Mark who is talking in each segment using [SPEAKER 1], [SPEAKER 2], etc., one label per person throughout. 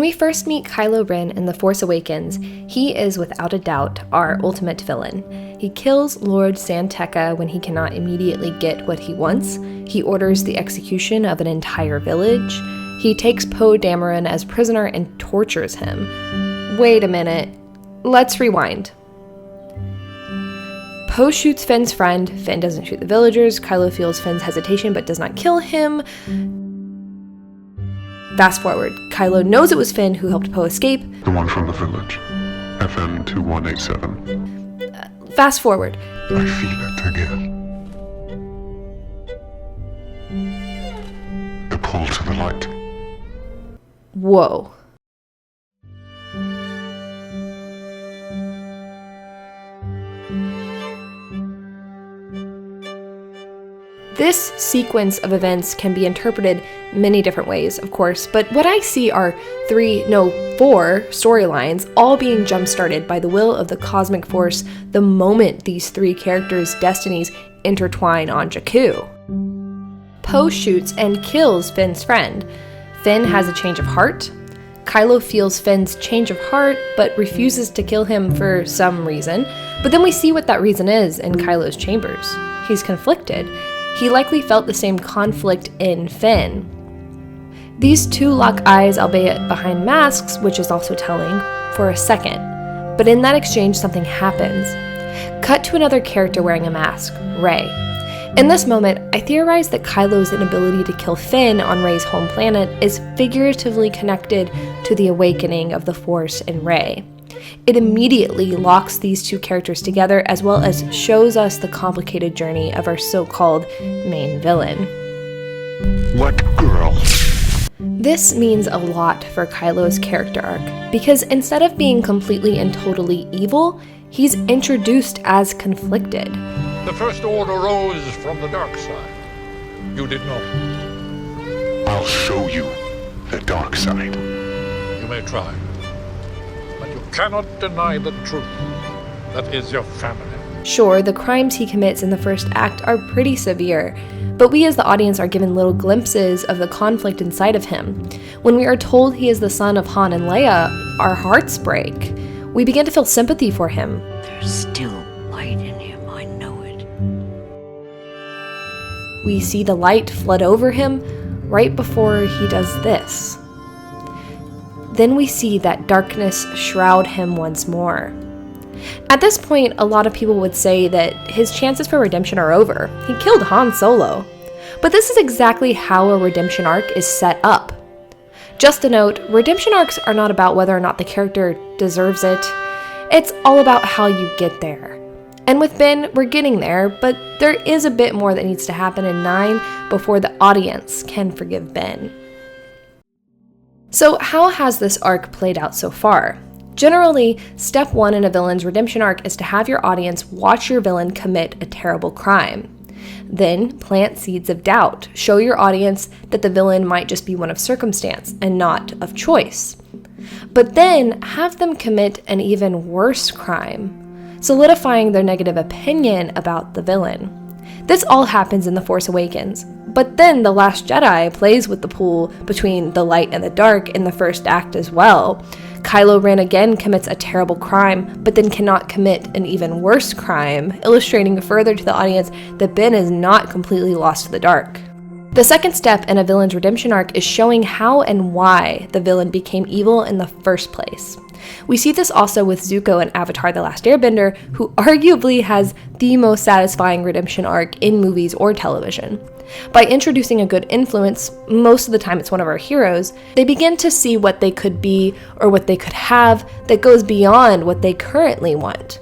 [SPEAKER 1] we first meet Kylo Ren in The Force Awakens, he is without a doubt our ultimate villain. He kills Lord San Tekka when he cannot immediately get what he wants. He orders the execution of an entire village. He takes Poe Dameron as prisoner and tortures him. Wait a minute. Let's rewind. Poe shoots Finn's friend. Finn doesn't shoot the villagers. Kylo feels Finn's hesitation but does not kill him. Fast forward. Kylo knows it was Finn who helped Poe escape.
[SPEAKER 2] The one from the village. FM 2187.
[SPEAKER 1] Fast forward.
[SPEAKER 2] I feel it again. The pull to the light.
[SPEAKER 1] Whoa. This sequence of events can be interpreted many different ways, of course, but what I see are 4 storylines, all being jump-started by the will of the cosmic force the moment these 3 characters' destinies intertwine on Jakku. Poe shoots and kills Finn's friend. Finn has a change of heart. Kylo feels Finn's change of heart, but refuses to kill him for some reason. But then we see what that reason is in Kylo's chambers. He's conflicted. He likely felt the same conflict in Finn. These 2 lock eyes, albeit behind masks, which is also telling, for a second. But in that exchange, something happens. Cut to another character wearing a mask, Rey. In this moment, I theorize that Kylo's inability to kill Finn on Rey's home planet is figuratively connected to the awakening of the Force in Rey. It immediately locks these 2 characters together, as well as shows us the complicated journey of our so-called main villain.
[SPEAKER 2] What girl?
[SPEAKER 1] This means a lot for Kylo's character arc, because instead of being completely and totally evil, he's introduced as conflicted.
[SPEAKER 3] The First Order rose from the dark side. You did not.
[SPEAKER 2] I'll show you the dark side.
[SPEAKER 3] You may try. But you cannot deny the truth. That is your family.
[SPEAKER 1] Sure, the crimes he commits in the first act are pretty severe, but we as the audience are given little glimpses of the conflict inside of him. When we are told he is the son of Han and Leia, our hearts break. We begin to feel sympathy for him.
[SPEAKER 4] There's still light in him, I know it.
[SPEAKER 1] We see the light flood over him right before he does this. Then we see that darkness shroud him once more. At this point, a lot of people would say that his chances for redemption are over. He killed Han Solo. But this is exactly how a redemption arc is set up. Just a note, redemption arcs are not about whether or not the character deserves it. It's all about how you get there. And with Ben, we're getting there, but there is a bit more that needs to happen in 9 before the audience can forgive Ben. So how has this arc played out so far? Generally, step 1 in a villain's redemption arc is to have your audience watch your villain commit a terrible crime. Then plant seeds of doubt. Show your audience that the villain might just be one of circumstance and not of choice. But then have them commit an even worse crime, solidifying their negative opinion about the villain. This all happens in The Force Awakens, but then The Last Jedi plays with the pull between the light and the dark in the first act as well. Kylo Ren again commits a terrible crime, but then cannot commit an even worse crime, illustrating further to the audience that Ben is not completely lost to the dark. The second step in a villain's redemption arc is showing how and why the villain became evil in the first place. We see this also with Zuko in Avatar: The Last Airbender, who arguably has the most satisfying redemption arc in movies or television. By introducing a good influence, most of the time it's one of our heroes, they begin to see what they could be or what they could have that goes beyond what they currently want.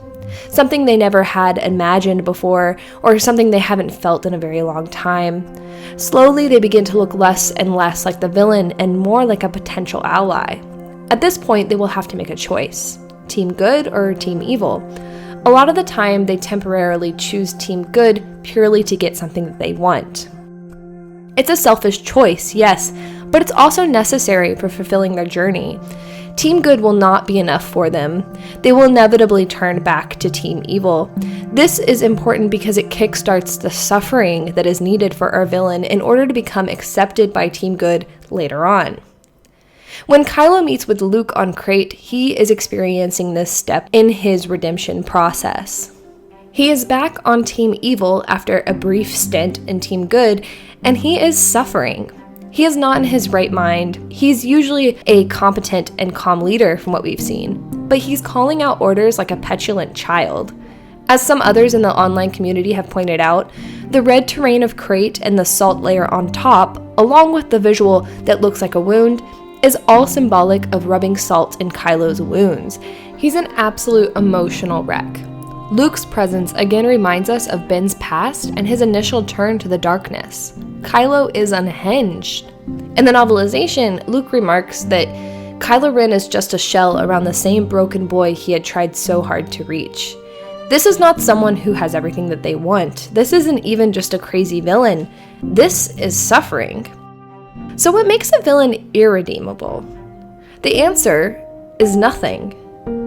[SPEAKER 1] Something they never had imagined before, or something they haven't felt in a very long time. Slowly, they begin to look less and less like the villain and more like a potential ally. At this point, they will have to make a choice. Team good or team evil? A lot of the time, they temporarily choose team good purely to get something that they want. It's a selfish choice, yes, but it's also necessary for fulfilling their journey. Team good will not be enough for them. They will inevitably turn back to team evil. This is important because it kickstarts the suffering that is needed for our villain in order to become accepted by team good later on. When Kylo meets with Luke on Crait, he is experiencing this step in his redemption process. He is back on Team Evil after a brief stint in Team Good, and he is suffering. He is not in his right mind. He's usually a competent and calm leader from what we've seen, but he's calling out orders like a petulant child. As some others in the online community have pointed out, the red terrain of Crait and the salt layer on top, along with the visual that looks like a wound, is all symbolic of rubbing salt in Kylo's wounds. He's an absolute emotional wreck. Luke's presence again reminds us of Ben's past and his initial turn to the darkness. Kylo is unhinged. In the novelization, Luke remarks that Kylo Ren is just a shell around the same broken boy he had tried so hard to reach. This is not someone who has everything that they want. This isn't even just a crazy villain. This is suffering. So what makes a villain irredeemable? The answer is nothing.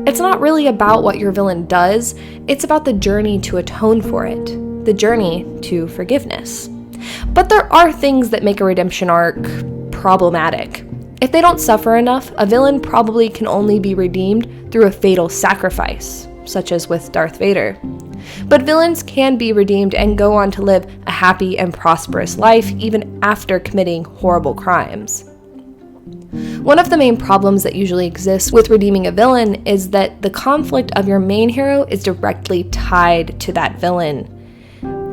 [SPEAKER 1] It's not really about what your villain does, it's about the journey to atone for it, the journey to forgiveness. But there are things that make a redemption arc problematic. If they don't suffer enough, a villain probably can only be redeemed through a fatal sacrifice, such as with Darth Vader. But villains can be redeemed and go on to live a happy and prosperous life even after committing horrible crimes. One of the main problems that usually exists with redeeming a villain is that the conflict of your main hero is directly tied to that villain.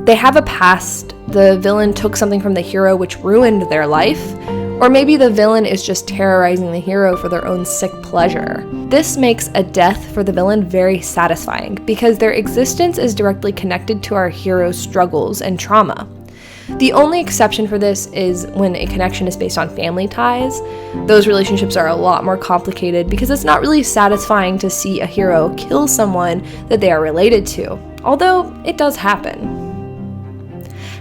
[SPEAKER 1] They have a past, the villain took something from the hero which ruined their life, or maybe the villain is just terrorizing the hero for their own sick pleasure. This makes a death for the villain very satisfying because their existence is directly connected to our hero's struggles and trauma. The only exception for this is when a connection is based on family ties. Those relationships are a lot more complicated because it's not really satisfying to see a hero kill someone that they are related to, although it does happen.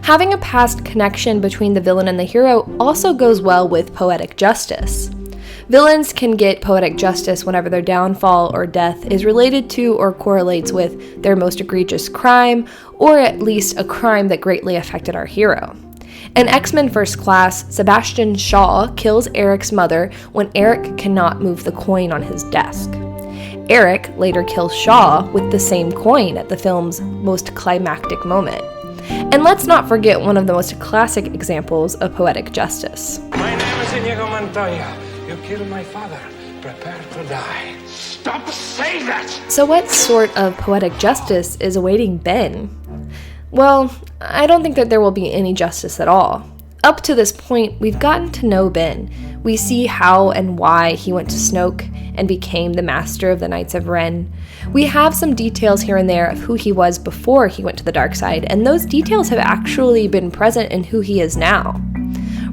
[SPEAKER 1] Having a past connection between the villain and the hero also goes well with poetic justice. Villains can get poetic justice whenever their downfall or death is related to or correlates with their most egregious crime, or at least a crime that greatly affected our hero. In X-Men First Class, Sebastian Shaw kills Eric's mother when Eric cannot move the coin on his desk. Eric later kills Shaw with the same coin at the film's most climactic moment. And let's not forget one of the most classic examples of poetic justice.
[SPEAKER 5] My name is Inigo Montoya. You killed my father. Prepare to die. Stop saying that!
[SPEAKER 1] So what sort of poetic justice is awaiting Ben? Well, I don't think that there will be any justice at all. Up to this point, we've gotten to know Ben. We see how and why he went to Snoke and became the master of the Knights of Ren. We have some details here and there of who he was before he went to the dark side, and those details have actually been present in who he is now.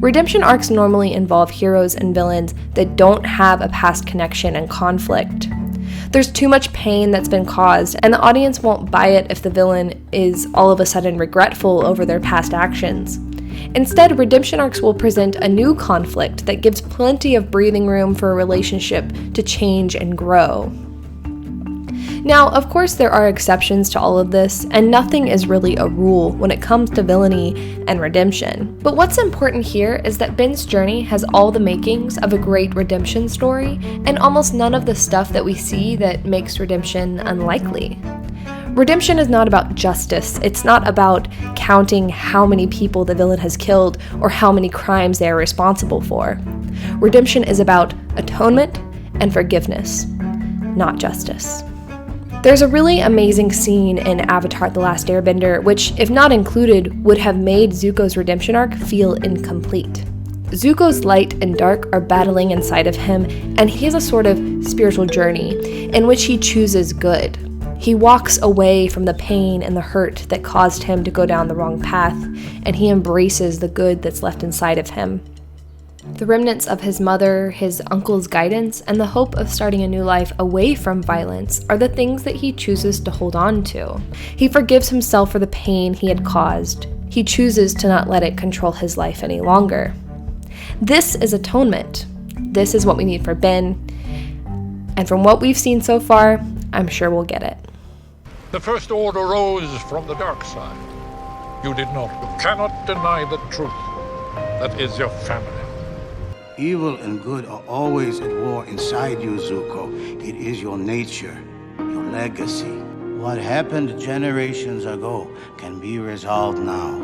[SPEAKER 1] Redemption arcs normally involve heroes and villains that don't have a past connection and conflict. There's too much pain that's been caused, and the audience won't buy it if the villain is all of a sudden regretful over their past actions. Instead, redemption arcs will present a new conflict that gives plenty of breathing room for a relationship to change and grow. Now, of course, there are exceptions to all of this, and nothing is really a rule when it comes to villainy and redemption. But what's important here is that Ben's journey has all the makings of a great redemption story, and almost none of the stuff that we see that makes redemption unlikely. Redemption is not about justice. It's not about counting how many people the villain has killed or how many crimes they are responsible for. Redemption is about atonement and forgiveness, not justice. There's a really amazing scene in Avatar: The Last Airbender, which, if not included, would have made Zuko's redemption arc feel incomplete. Zuko's light and dark are battling inside of him, and he has a sort of spiritual journey in which he chooses good. He walks away from the pain and the hurt that caused him to go down the wrong path, and he embraces the good that's left inside of him. The remnants of his mother, his uncle's guidance, and the hope of starting a new life away from violence are the things that he chooses to hold on to. He forgives himself for the pain he had caused. He chooses to not let it control his life any longer. This is atonement. This is what we need for Ben. And from what we've seen so far, I'm sure we'll get it.
[SPEAKER 3] The First Order rose from the dark side. You did not. You cannot deny the truth. That is your family.
[SPEAKER 6] Evil and good are always at war inside you, Zuko. It is your nature, your legacy. What happened generations ago can be resolved now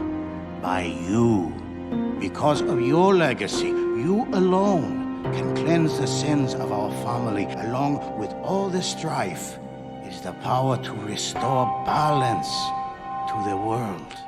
[SPEAKER 6] by you. Because of your legacy, you alone can cleanse the sins of our family. Along with all the strife is the power to restore balance to the world.